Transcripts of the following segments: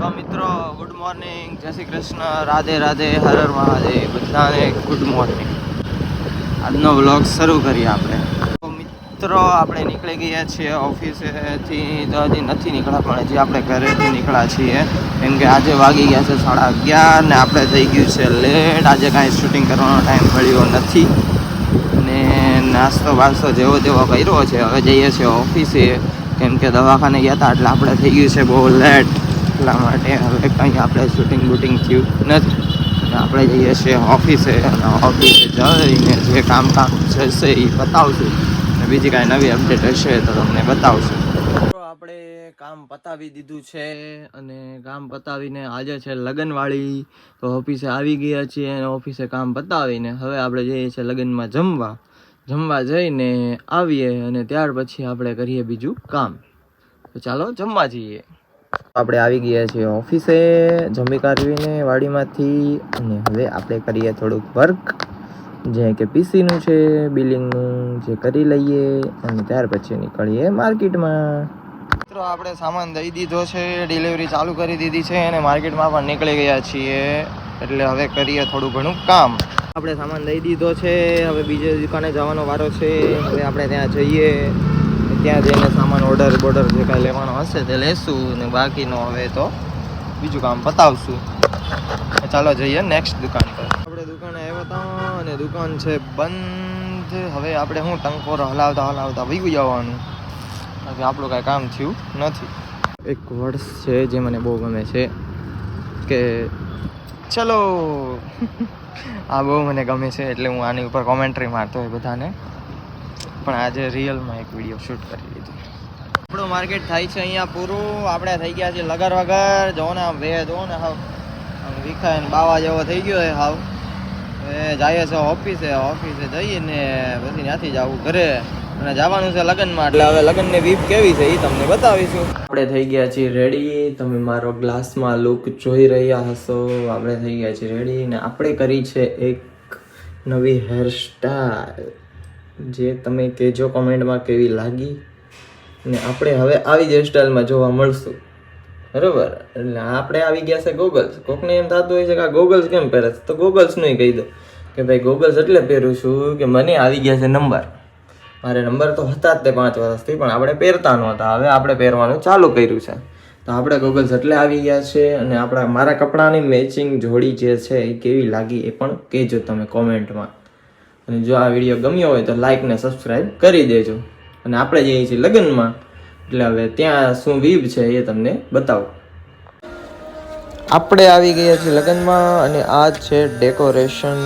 તો મિત્રો good morning, જય શ્રી કૃષ્ણ, રાધે રાધે, હર હર મહાદેવ. બધાને ગુડ મોર્નિંગ. આજનો વ્લોગ શરૂ કરીએ આપણે. તો મિત્રો આપણે નીકળી ગયા છીએ ઓફિસેથી, તો હજી નથી નીકળ્યા, પણ હજી આપણે ઘરેથી નીકળ્યા છીએ, કેમ કે આજે વાગી ગયા છે 11:30 ને આપણે થઈ ગયું છે લેટ. આજે કાંઈ શૂટિંગ કરવાનો ટાઈમ મળ્યો નથી ને નાસ્તો બાસ્તો જેવો તેવો કર્યો છે. હવે જઈએ છીએ ઓફિસે, કેમ કે દવાખાને ગયા હતા એટલે આપણે થઈ ગયું છે બહુ લેટ. એટલા માટે હવે કંઈ આપણે શૂટિંગ બૂટિંગ થયું નથી. આપણે જઈએ છીએ ઓફિસે, અને ઓફિસે જઈને જે કામ જશે એ બતાવશું, અને બીજી કાંઈ નવી અપડેટ હશે તો તમને બતાવશું. તો આપણે કામ પતાવી દીધું છે, અને કામ પતાવીને આજે છે લગ્નવાળી, તો ઓફિસે આવી ગયા છીએ, અને ઓફિસે કામ પતાવીને હવે આપણે જઈએ છીએ લગ્નમાં જમવા જઈને આવીએ, અને ત્યાર પછી આપણે કરીએ બીજું કામ. તો ચાલો જમવા જઈએ. આપણે આવી ગયા છીએ ઓફિસે જમી કાઢવીને વાડીમાંથી, અને હવે આપણે કરીએ થોડુંક વર્ક, જે કે પીસીનું છે, બિલિંગનું, જે કરી લઈએ, અને ત્યાર પછી નીકળીએ માર્કેટમાં. મિત્રો આપણે સામાન દઈ દીધો છે, ડિલિવરી ચાલુ કરી દીધી છે, અને માર્કેટમાં પણ નીકળી ગયા છીએ, એટલે હવે કરીએ થોડું ઘણું કામ. આપણે સામાન દઈ દીધો છે, હવે બીજે દુકાને જવાનો વારો છે. હવે આપણે ત્યાં જઈએ, ત્યાં જઈને સામાન ઓર્ડર જે કાંઈ લેવાનો હશે તે લેશું, ને બાકીનો હવે તો બીજું કામ પતાવશું. ચાલો જઈએ નેક્સ્ટ દુકાન પર. આપણે દુકાને આવ્યા હતા અને દુકાન છે બંધ. હવે આપણે શું ટંકોર હલાવતા વીગી જવાનું, હવે આપણું કાંઈ કામ થયું નથી. એક વર્ષ છે જે મને બહુ ગમે છે કે ચલો આ બહુ મને ગમે છે, એટલે હું આની ઉપર કોમેન્ટ્રી મારતો હોય બધાને, પણ આજે રિયલમાં એક વિડીયો શૂટ કરી લીધો. આપણું માર્કેટ થાય છે અહીંયા પૂરું. આપણે થઈ ગયા છીએ લગર વગર. જો ને આમ વે જો ને હાવ વિખાય ને બાવા જેવો થઈ ગયો છે હાવ. હવે જઈએ છીએ ઓફિસે જઈને પછી ત્યાંથી જવું ઘરે, અને જવાનું છે લગ્નમાં, એટલે હવે લગ્નની વીપ કેવી છે એ તમને બતાવીશું. આપણે થઈ ગયા છીએ રેડી. તમે મારો ગ્લાસમાં લુક જોઈ રહ્યા હશો. આપણે થઈ ગયા છીએ રેડી, ને આપણે કરી છે એક નવી હેરસ્ટાઈલ, જે તમે કહેજો કોમેન્ટમાં કેવી લાગી. ને આપણે હવે આવી જ હેરસ્ટાઈલમાં જોવા મળશું, બરાબર? એટલે આપણે આવી ગયા છે ગોગલ્સ. કોકને એમ થતું હોય છે કે આ ગોગલ્સ કેમ પહેરે છે, તો ગોગલ્સનું કહી દો કે ભાઈ ગોગલ્સ એટલે પહેરું છું કે મને આવી ગયા છે નંબર. મારે નંબર તો હતા જ તે 5 વર્ષથી, પણ આપણે પહેરતા નહોતા. હવે આપણે પહેરવાનું ચાલુ કર્યું છે, તો આપણે ગોગલ્સ એટલે આવી ગયા છે. અને મારા કપડાની મેચિંગ જોડી જે છે એ કેવી લાગી એ પણ કહેજો તમે કોમેન્ટમાં. અને જો આ વિડીયો ગમ્યો હોય તો લાઈક ને સબસ્ક્રાઈબ કરી દેજો. અને આપણે જઈએ છીએ લગ્નમાં, એટલે હવે ત્યાં શું વીબ છે એ તમને બતાવો. આપણે આવી ગયા છીએ લગ્નમાં, અને આ છે ડેકોરેશન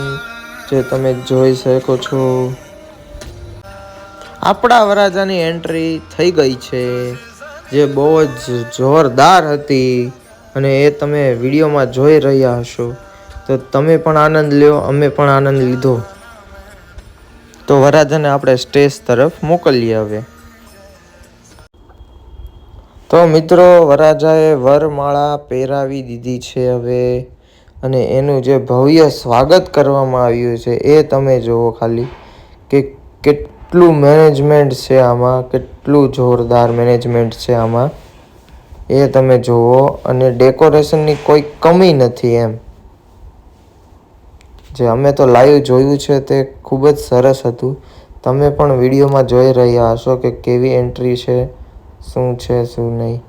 જે તમે જોઈ શકો છો. આપણા વરાજાની એન્ટ્રી થઈ ગઈ છે, જે બહુ જ જોરદાર હતી, અને એ તમે વિડીયોમાં જોઈ રહ્યા હશો. તો તમે પણ આનંદ લ્યો, અમે પણ આનંદ લીધો. તો વરરાજાને આપણે સ્ટેજ તરફ મોકલીએ હવે. તો મિત્રો વરરાજાએ વરમાળા પહેરાવી દીધી છે હવે, અને એનું જે ભવ્ય સ્વાગત કરવામાં આવ્યું છે એ તમે જુઓ ખાલી, કે કેટલું મેનેજમેન્ટ છે આમાં, કેટલું જોરદાર મેનેજમેન્ટ છે આમાં, એ તમે જુઓ. અને ડેકોરેશનની કોઈ કમી નથી એમ. જે અમે તો લાઈવ જોયું છે તે ખૂબ જ સરસ હતું. તમે પણ વિડીયોમાં જોઈ રહ્યા હશો કે કેવી એન્ટ્રી છે, શું છે શું નહીં.